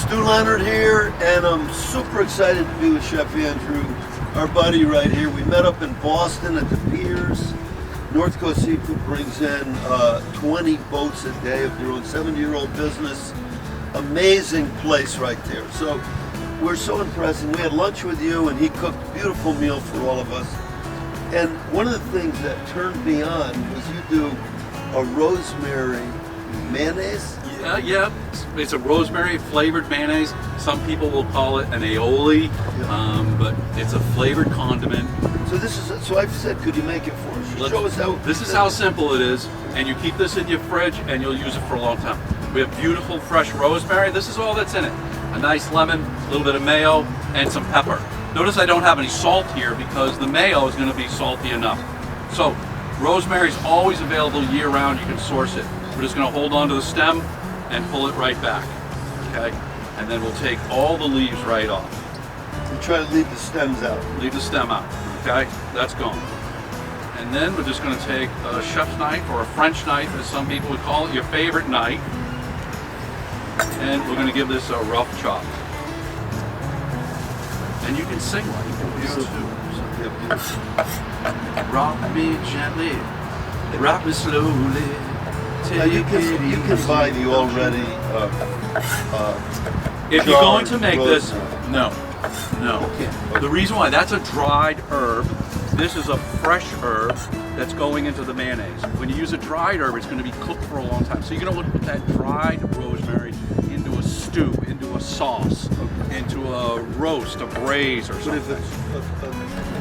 Stu Leonard here, and I'm super excited to be with Chef Andrew, our buddy right here. We met up in Boston at the piers. North Coast Seafood brings in 20 boats a day of their own 70-year-old business. Amazing place right there. So we're so impressed, and we had lunch with you, and he cooked a beautiful meal for all of us. And one of the things that turned me on was you do a rosemary mayonnaise. Yeah, it's a rosemary flavored mayonnaise. Some people will call it an aioli, but it's a flavored condiment. So I've said, could you make it for us? Show us how. This is how simple it is, and you keep this in your fridge, and you'll use it for a long time. We have beautiful fresh rosemary. This is all that's in it. A nice lemon, a little bit of mayo, and some pepper. Notice I don't have any salt here because the mayo is going to be salty enough. So rosemary is always available year-round. You can source it. We're just going to hold on to the stem and pull it right back, okay? And then we'll take all the leaves right off. We try to leave the stems out. Leave the stem out, okay? That's gone. And then we're just going to take a chef's knife, or a French knife, as some people would call it, your favorite knife, and we're going to give this a rough chop. And you can sing like you do too. Rock me gently, rock me slowly. Now you can buy the already. If you're going to make this, rosemary. no. Okay. The reason why, that's a dried herb. This is a fresh herb that's going into the mayonnaise. When you use a dried herb, it's going to be cooked for a long time. So you're going to want to put that dried rosemary into a stew, into a sauce, into a roast, a braise, or something. But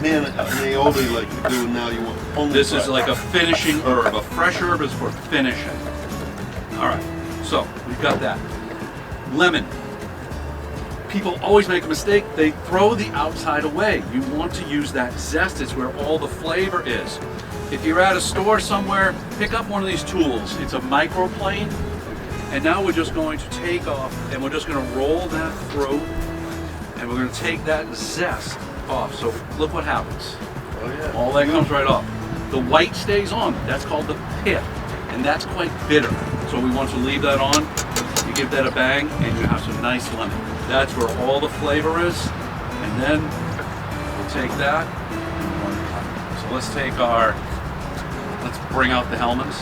if it's an aioli like you're doing now, you want only. This is like a finishing herb. A fresh herb is for finishing. All right, so we've got that. Lemon. People always make a mistake. They throw the outside away. You want to use that zest. It's where all the flavor is. If you're at a store somewhere, pick up one of these tools. It's a microplane. And now we're just going to take off, and we're just going to roll that through, and we're going to take that zest off. So look what happens. Oh yeah. All that comes right off. The white stays on. That's called the pith, and that's quite bitter. So we want to leave that on. You give that a bang, and you have some nice lemon. That's where all the flavor is. And then we'll take that. So let's take let's bring out the helmets.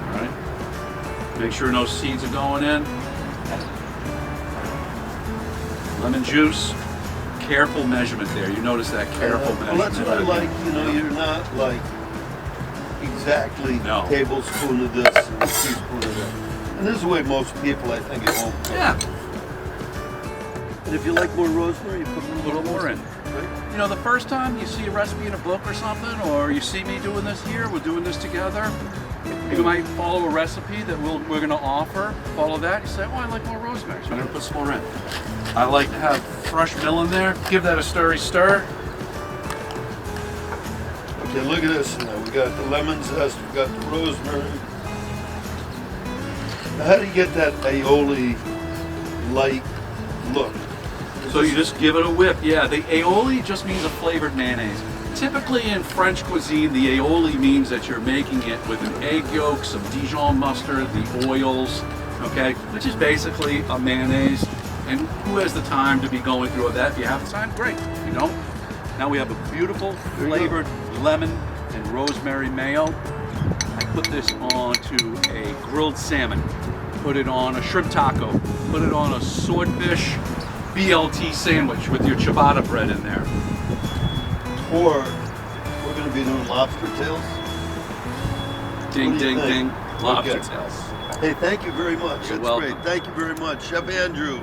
All right. Make sure no seeds are going in. Lemon juice. Careful measurement there. You notice that careful measurement. Well, that's what I like. You know, you're not like exactly No. a tablespoon of this and a teaspoon of that. And this is the way most people, I think, at home cook. Yeah. And if you like more rosemary, you put a little more in. Right? You know, the first time you see a recipe in a book or something, or you see me doing this here, we're doing this together, you might follow a recipe that we're going to offer, follow that, you say, oh, I like more rosemary, so I'm going to put some more in. I like to have fresh mill in there, give that a stir. Okay, look at this now. We got the lemon zest, we got the rosemary. Now, how do you get that aioli light look? So you just give it a whip. Yeah, the aioli just means a flavored mayonnaise. Typically in French cuisine, the aioli means that you're making it with an egg yolk, some Dijon mustard, the oils, okay, which is basically a mayonnaise. And who has the time to be going through that? If you have the time, great. If you don't, now we have a beautiful flavored lemon and rosemary mayo. I put this onto a grilled salmon, put it on a shrimp taco, put it on a swordfish BLT sandwich with your ciabatta bread in there. Or we're going to be doing lobster tails. Ding, ding, ding. Lobster Okay. tails. Hey, thank you very much. You're That's welcome. great. Thank you very much. Chef Andrew.